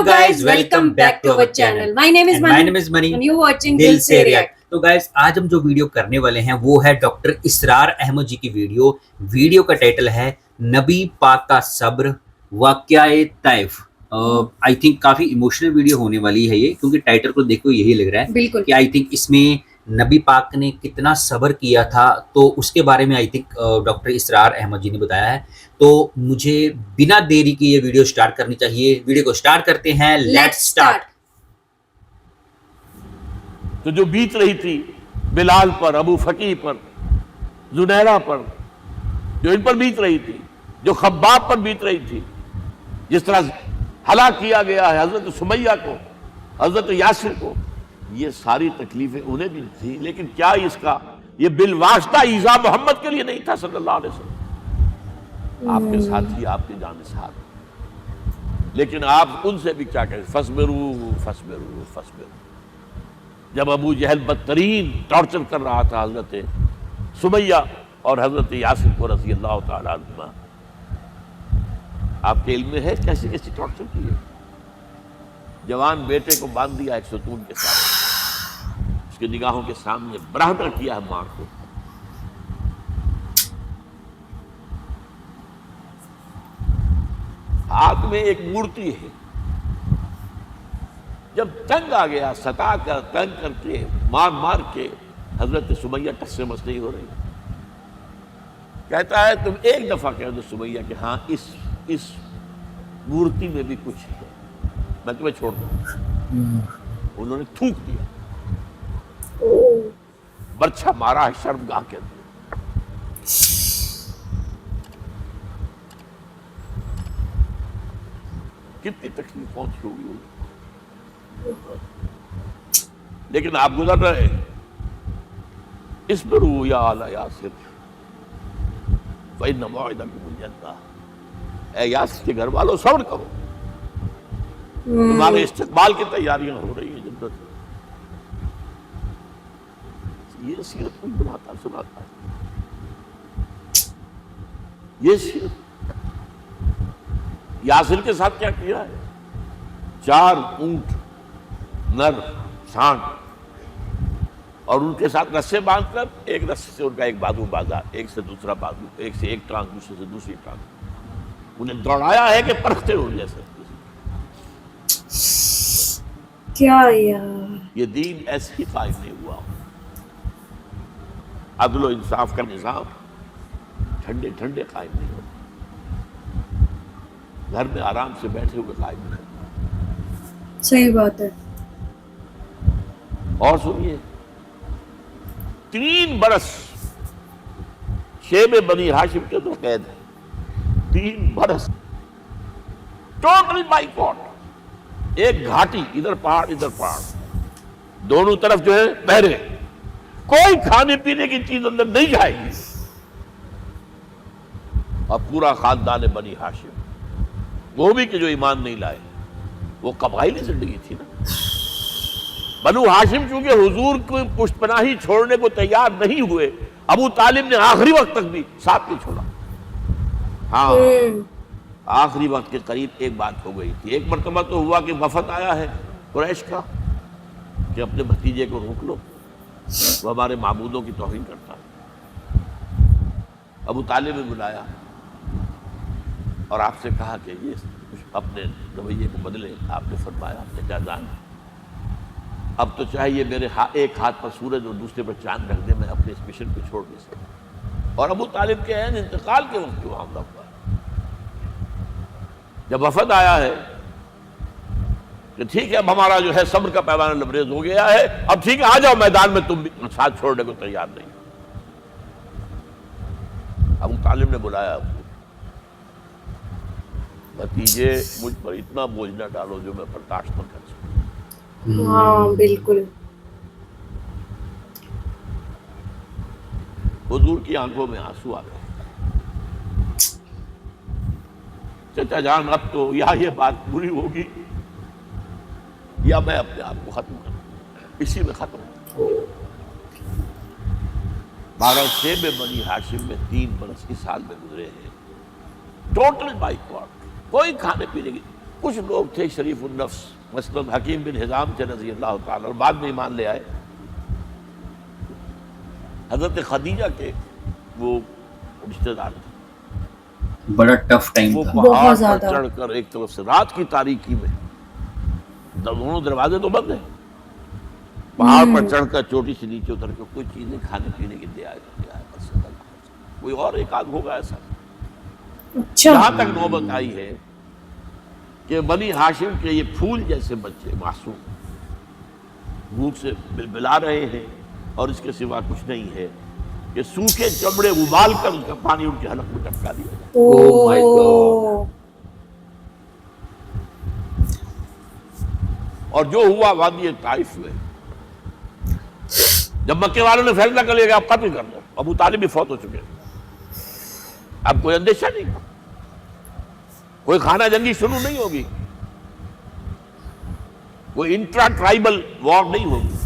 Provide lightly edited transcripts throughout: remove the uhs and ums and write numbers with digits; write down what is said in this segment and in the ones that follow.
guys, welcome back to our channel. My name is Mani and you're watching Dil Se React. تو guys آج ہم جو video کرنے والے ہیں وہ ہے ڈاکٹر اسرار احمد جی کی ویڈیو کا ٹائٹل ہے نبی پاک کا صبر واقعہ Taif. I think coffee emotional video ہونے والی ہے یہ، کیونکہ ٹائٹل کو دیکھو یہی لگ رہا ہے بالکل کہ آئی تھنک اس میں نبی پاک نے کتنا صبر کیا تھا، تو اس کے بارے میں آئی تھنک ڈاکٹر اسرار احمد جی نے بتایا ہے. تو مجھے بنا دیری کی یہ ویڈیو سٹارٹ کرنی چاہیے. ویڈیو کو سٹارٹ کرتے ہیں، لیٹس سٹارٹ. تو جو بیت رہی تھی بلال پر، ابو فقیہ پر، زنیرہ پر، جو ان پر بیت رہی تھی، جو خباب پر بیت رہی تھی، جس طرح ہلاک کیا گیا ہے حضرت سمیہ کو، حضرت یاسر کو، یہ ساری تکلیفیں انہیں بھی تھی. لیکن کیا اس کا یہ بالواسطہ ایذا محمد کے لیے نہیں تھا صلی اللہ علیہ وسلم؟ آپ کے ساتھی، آپ کے جانثار. لیکن آپ ان سے بھی کیا کہیں، فصبروا فصبروا فصبروا. جب ابو جہل بدترین ٹارچر کر رہا تھا حضرت سمیہ اور حضرت یاسر کو رضی اللہ تعالیٰ عنہما، آپ کے علم میں ہے کیسی کیسی ٹارچر کی ہے. جوان بیٹے کو باندھ دیا ایک ستون کے ساتھ، اس کی نگاہوں کے سامنے برہنہ کیا ہے ماں کو. ہاتھ میں ایک مورتی ہے. جب تنگ آ گیا، ستا کر تنگ کر کے مار مار کے حضرت سمیہ ٹس سے مس نہیں ہو رہی. کہتا ہے تم ایک دفعہ کہہ دو سمیہ کہ ہاں اس مورتی میں بھی کچھ ہے، میں تمہیں چھوڑ دوں. انہوں نے تھوک دیا، برچھا مارا ہے شرمگاہ کے اندر. کتنی تکلیف پہنچی ہوگی. لیکن آپ گزر رہے، اصبروا یا آل یاسر فإن موعدکم الجنہ. اے یاسر کے گھر والوں صبر کرو، تمہارے استقبال کی تیاریاں ہو رہی ہیں جنت. یہ سیرت کوئی بناتا سناتا ہے. یہ سیرت یاسر کے ساتھ کیا کیا ہے؟ 4 اونٹ نر سانڈ، اور ان کے ساتھ رسے باندھ کر ایک رسے سے ان کا ایک بازو باندھا، ایک سے دوسرا بازو، ایک سے ایک ٹانگ، دوسرے سے دوسری ٹانگ. انہیں دوڑایا ہے کہ پرکھتے ہو جیسے. کیا یار، یہ دین ایسے ہی قائم نہیں ہوا. عدل و انصاف کا نظام ٹھنڈے ٹھنڈے قائم نہیں ہوتا، گھر میں آرام سے بیٹھے ہوئے قائم نہیں ہوتا. صحیح بات ہے. اور سنیے، 3 برس شیب بنی ہاشم کے تو قید ہے. 3 برس ٹوٹل بائیکاٹ. ایک گھاٹی، ادھر پہاڑ ادھر پہاڑ، دونوں طرف جو ہے پہرے، کوئی کھانے پینے کی چیز اندر نہیں جائے گی. اور پورا خاندان بنی ہاشم، وہ بھی کہ جو ایمان نہیں لائے، وہ قبائلی زندگی تھی نا. بنو ہاشم چونکہ حضور کو پشت پناہی چھوڑنے کو تیار نہیں ہوئے، ابو طالب نے آخری وقت تک بھی ساتھ نہیں چھوڑا. ہاں، آخری وقت کے قریب ایک بات ہو گئی تھی. ایک مرتبہ تو ہوا کہ وفد آیا ہے قریش کا کہ اپنے بھتیجے کو روک لو، وہ ہمارے معبودوں کی توہین کرتا ہے. ابو طالب نے بلایا اور آپ سے کہا کہ یہ اپنے رویے کو بدلے. آپ نے فرمایا آپ نے کیا جانا، اب تو چاہیے میرے ایک ہاتھ پر سورج اور دوسرے پر چاند رکھ دے، میں اپنے اس مشن کو چھوڑ نہیں سکتا. اور ابو طالب کے عین انتقال کے وقت جو معاملہ ہوا، جب وفد آیا ہے کہ ٹھیک ہے اب ہمارا جو ہے صبر کا پیمانہ لبریز ہو گیا ہے، اب ٹھیک ہے آ جاؤ میدان میں، تم بھی ساتھ چھوڑنے کو تیار نہیں. ابو طالب نے بلایا ابو، بھتیجے مجھ پر اتنا بوجھ نہ ڈالو جو میں برداشت نہ کر سکوں. ہاں بالکل. حضور کی آنکھوں میں آنسو آ گئے. چچا جان اب تو یا یہ بات پوری ہوگی یا میں اپنے آپ کو ختم کروں، اسی میں ختم. 12 شیب بنی ہاشم میں 3 برس اس حال میں گزرے ہیں. ٹوٹل بائیکاٹ، کوئی کھانے پینے کی. کچھ لوگ تھے شریف النفس، مثلا حکیم بن حزام تھے رضی اللہ تعالیٰ، اور بعد میں ایمان لے آئے. حضرت خدیجہ کے وہ رشتے دار تھے. بڑا ٹف ٹائم وہ تھا. پہاڑ پر زیادہ. چڑھ کر ایک طرف سے رات کی تاریکی میں، دونوں دروازے تو بند ہیں، پہاڑ پر چڑھ کر چوٹی سے نیچے اتر کے کوئی چیزیں کھانے پینے کی دے آئے. بس کوئی اور ایک آدھ ہوگا ایسا. اچھا. یہاں تک نوبت آئی ہے کہ بنی ہاشم کے یہ پھول جیسے بچے معصوم بھوک سے بلبلا رہے ہیں، اور اس کے سوا کچھ نہیں ہے کہ سوکھے چمڑے ابال کر ان کا پانی ان کے حلق میں ٹپکا دیا جائے. Oh my God. اور جو ہوا وادی طائف میں، جب مکے والوں نے فیصلہ کر لیا کہ آپ قتل کر دو، ابو طالب بھی فوت ہو چکے، اب کوئی اندیشہ نہیں، کوئی خانہ جنگی شروع نہیں ہوگی، کوئی انٹرا ٹرائبل وار نہیں ہوگی،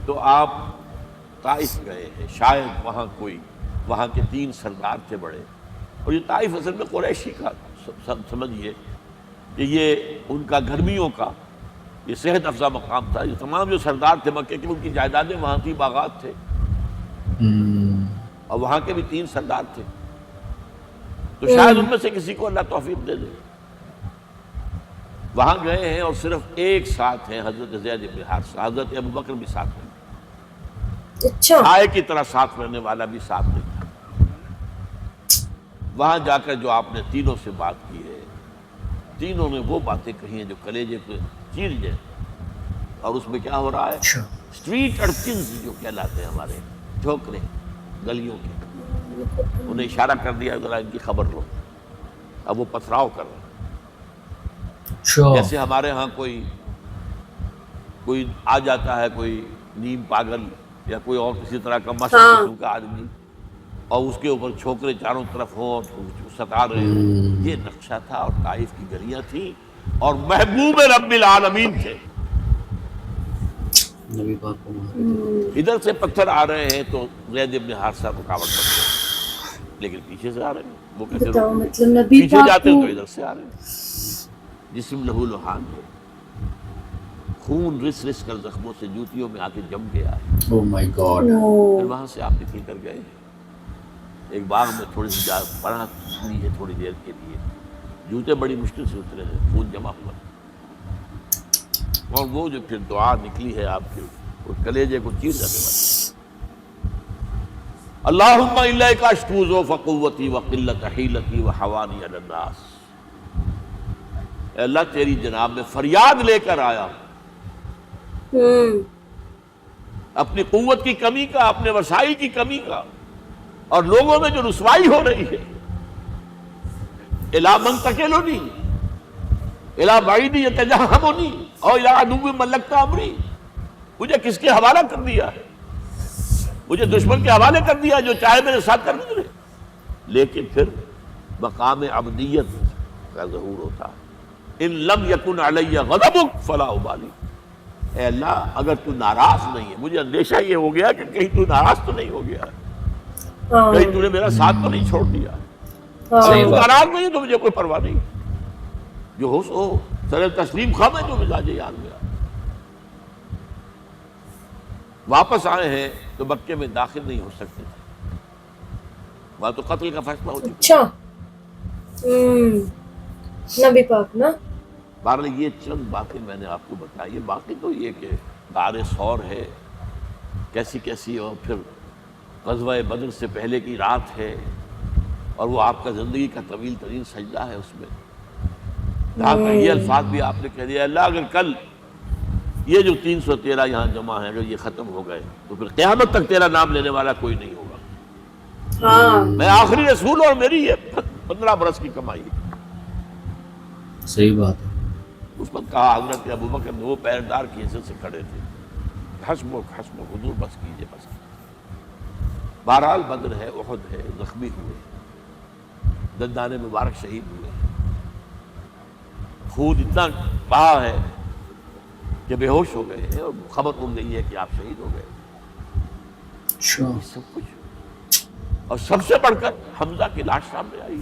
تو آپ طائف گئے ہیں. شاید وہاں کے 3 سردار تھے بڑے، اور یہ طائف اصل میں قریشی کا سمجھیے کہ یہ ان کا گرمیوں کا یہ صحت افزا مقام تھا. یہ تمام جو سردار تھے مکے کے، ان کی جائیدادیں وہاں تھی، باغات تھے، اور وہاں کے بھی 3 سردار تھے. تو شاید ان میں سے کسی کو اللہ توفیق دے دے. وہاں گئے ہیں اور صرف ایک ساتھ ہیں، حضرت زید بن حارثہ. حضرت ابو بکر بھی ساتھ ہیں. اچھا. سائے کی طرح ساتھ رہنے والا بھی ساتھ نہیں تھا. وہاں جا کر جو آپ نے تینوں سے بات کی ہے، تینوں نے وہ باتیں کہی ہیں جو کلیجے کو چیر جائیں. اور اس میں کیا ہو رہا ہے؟ اسٹریٹ ارچنز جو کہلاتے ہیں ہمارے جھوکرے گلیوں کے، انہیں اشارہ کر دیا ذرا ان کی خبر لو. اب وہ پتھراؤ کر رہے ہیں. جیسے ہمارے ہاں کوئی آ جاتا ہے، کوئی نیم پاگل یا کوئی اور کسی طرح کا مست قسم کا آدمی، اور اس کے اوپر چھوکرے چاروں طرف ہوں اور ستا رہے ہوں. یہ نقشہ تھا، اور طائف کی گلیاں تھیں، اور محبوب رب العالمین تھے. ادھر سے پتھر آ رہے ہیں تو زید بن حارثہ رکاوٹ کرتے ہیں، لیکن پیچھے سے آ رہے ہیں. وہ کیسے مطلب پیچھے جاتے ہیں تو ادھر سے آ رہے ہیں. جسم لہو لہان ہے، خون رس رس کر زخموں سے جوتیوں میں آ کے جم گیا ہے. Oh my God. پھر وہاں سے آپ نکل کر گئے ایک باغ میں، تھوڑی سی پناہ لی ہے تھوڑی دیر کے لیے. جوتے بڑی مشکل سے اترے ہیں، خون جمع ہوا. اور وہ جو پھر دعا نکلی ہے آپ کے، وہ کلیجے کو چیر جانے والی. اللہم الیک اشکو ضعف قوتی وقلت حیلتی وحوانی علی الناس. اے اللہ تیری جناب میں فریاد لے کر آیا اپنی قوت کی کمی کا، اپنے وسائل کی کمی کا، اور لوگوں میں جو رسوائی ہو رہی ہے. الی من تکلنی الی بعید یتجہمنی او الی عدو ملکت امری. مجھے کس کے حوالہ کر دیا ہے؟ مجھے دشمن کے حوالے کر دیا جو چاہے میرے ساتھ کر گزرے. لیکن پھر مقام عبدیت کا ظہور ہوتا ہے. ان لم یکن علی غضبک فلا ابالی. اے اللہ اگر تو ناراض نہیں ہے، مجھے اندیشہ یہ ہو گیا کہ کہیں تو ناراض تو نہیں ہو گیا ہے، کہیں تو نے میرا ساتھ تو نہیں چھوڑ دیا. اگر تو ناراض نہیں ہے تو مجھے کوئی پرواہ نہیں، جو ہو سو سر تسلیم خواہ میں جو مزاج یاد گیا. واپس آئے ہیں تو مکے میں داخل نہیں ہو سکتے تھے، وہاں تو قتل کا فیصلہ ہو چکا. نبی پاک نا. بہرحال یہ چند باتیں میں نے آپ کو بتائی. باقی تو یہ کہ غار ثور ہے کیسی کیسی، اور پھر غزوہ بدر سے پہلے کی رات ہے، اور وہ آپ کا زندگی کا طویل ترین سجدہ ہے. اس میں جہاں تک یہ الفاظ بھی آپ نے کہہ دیا، اللہ اگر کل یہ جو 313 یہاں جمع ہیں اگر یہ ختم ہو گئے تو پھر قیامت تک تیرا نام لینے والا کوئی نہیں ہوگا. میں آخری رسول، اور میری یہ 15 برس کی کمائی. صحیح بات ہے. اس وقت کہا حضرت ابوبکر نے، وہ پیردار کی حیثیت سے کھڑے تھے، حسبک حسبک حضور بس کیجئے بس. بہرحال بدر ہے، احد ہے، زخمی ہوئے، دندان مبارک شہید ہوئے، خون اتنا بہا ہے کہ بے ہوش ہو گئے ہیں، اور خبر اڑ گئی ہے کہ آپ شہید ہو گئے. سب کچھ، اور سب سے بڑھ کر حمزہ کی لاش سامنے آئی.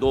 2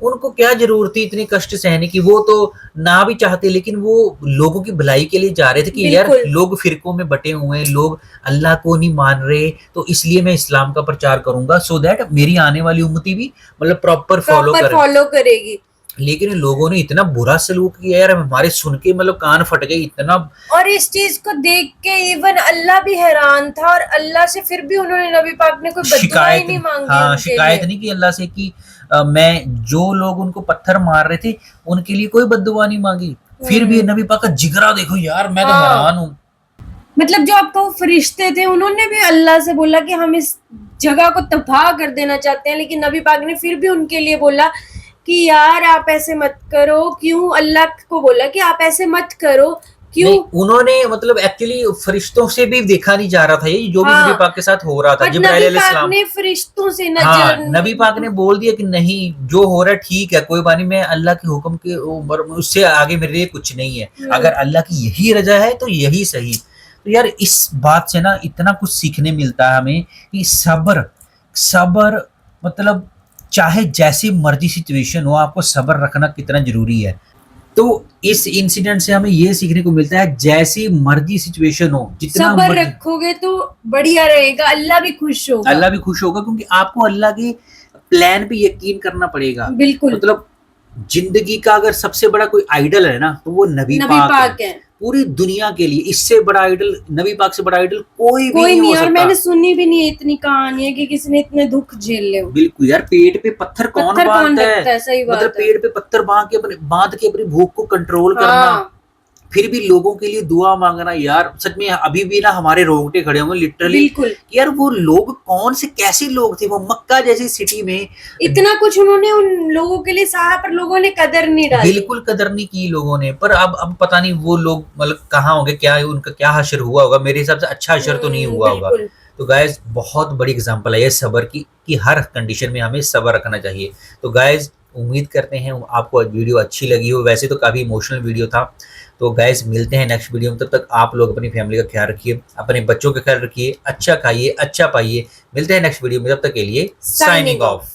ان کو کیا ضرورت تھی اتنے کشٹ سہنے کی, وہ تو نہ بھی چاہتے لیکن وہ لوگوں کی بھلائی کے لیے جا رہے تھے کہ یار بالکل. لوگ فرقوں میں بٹے ہوئے ہیں, لوگ اللہ کو نہیں مان رہے, تو اس لیے میں اسلام کا پرچار کروں گا سو دیٹ میری آنے والی امتی بھی مطلب پراپر فالو کرے گی. لیکن لوگوں نے اتنا برا سلوک کیا یار, ہمارے سن کے مطلب کان پھٹ گئے اتنا. اور اس چیز کو دیکھ کے ایون اللہ بھی حیران تھا, اور اللہ سے پھر بھی انہوں نے نبی پاک نے کوئی بد دعا ہی نہیں مانگی. ہاں شکایت نہیں کی اللہ سے کہ میں جو لوگ ان کو پتھر مار رہے تھے ان کے لیے کوئی بد دعا نہیں مانگی, پھر بھی نبی پاک کا جگرا دیکھو یار, میں تو حیران ہوں. مطلب جو آپ کو فرشتے تھے انہوں نے بھی اللہ سے بولا کہ ہم اس جگہ کو تباہ کر دینا چاہتے ہیں, لیکن نبی پاک نے پھر بھی ان کے لیے بولا کہ یار آپ ایسے مت کرو. کیوں؟ اللہ کو بولا کہ آپ ایسے مت کرو. کیوں؟ انہوں نے مطلب ایکچولی فرشتوں سے بھی دیکھا نہیں جا رہا تھا یہ جو بھی نبی پاک کے ساتھ ہو رہا تھا. جبرائیل علیہ السلام نے فرشتوں سے نبی پاک نے بول دیا کہ نہیں جو ہو رہا ہے ٹھیک ہے کوئی بات نہیں, میں اللہ کے حکم کے اس سے آگے میرے لیے کچھ نہیں ہے, اگر اللہ کی یہی رضا ہے تو یہی صحیح. تو یار اس بات سے نا اتنا کچھ سیکھنے ملتا ہے ہمیں کہ صبر مطلب چاہے جیسی مرضی سچویشن ہو آپ کو صبر رکھنا کتنا ضروری ہے. تو اس انسیڈنٹ سے ہمیں یہ سیکھنے کو ملتا ہے جیسی مرضی سچویشن ہو جتنا صبر رکھو گے تو بڑھیا رہے گا, اللہ بھی خوش ہوگا. اللہ بھی خوش ہوگا کیونکہ آپ کو اللہ کے پلان پہ یقین کرنا پڑے گا. بالکل. مطلب زندگی کا اگر سب سے بڑا کوئی آئیڈل ہے نا تو وہ نبی پاک ہے پوری دنیا کے لیے. اس سے بڑا آئیڈل نبی پاک سے بڑا آئیڈل کوئی بھی نہیں ہو سکتا. اور میں نے سنی بھی نہیں اتنی کہانی ہے کہ کسی نے اتنے دکھ جھیل لے. بالکل یار, پیٹ پہ پتھر کون باندھتا ہے, مطلب پیٹ پہ پتھر باندھ کے اپنی بھوک کو کنٹرول کرنا, پھر بھی لوگوں کے لیے دعا مانگنا. یار سچ میں ابھی بھی نا ہمارے رونگٹے کھڑے ہوں گے لٹرلی. یار وہ لوگ کون سے کیسے لوگ تھے, وہ مکہ جیسی سٹی میں اتنا کچھ انہوں نے ان لوگوں کے لیے سہا, پر لوگوں نے قدر نہیں ڈالی. بالکل قدر نہیں کی لوگوں نے. پر اب پتہ نہیں وہ لوگ مطلب کہاں ہوں گے, کیا ان کا کیا حشر ہوا ہوگا. میرے حساب سے اچھا حشر تو نہیں ہوا ہوگا. تو گائز بہت بڑی اگزامپل ہے یہ صبر کی کہ ہر کنڈیشن میں ہمیں صبر رکھنا چاہیے. تو گائز امید کرتے ہیں آپ کو ویڈیو اچھی لگی ہو. ویسے تو کافی ایموشنل ویڈیو تھا. تو گائز ملتے ہیں نیکسٹ ویڈیو میں. تب تک آپ لوگ اپنی فیملی کا خیال رکھیے, اپنے بچوں کا خیال رکھیے, اچھا کھائیے, اچھا پائیے. ملتے ہیں نیکسٹ ویڈیو میں, تب تک کے لیے سائننگ آف.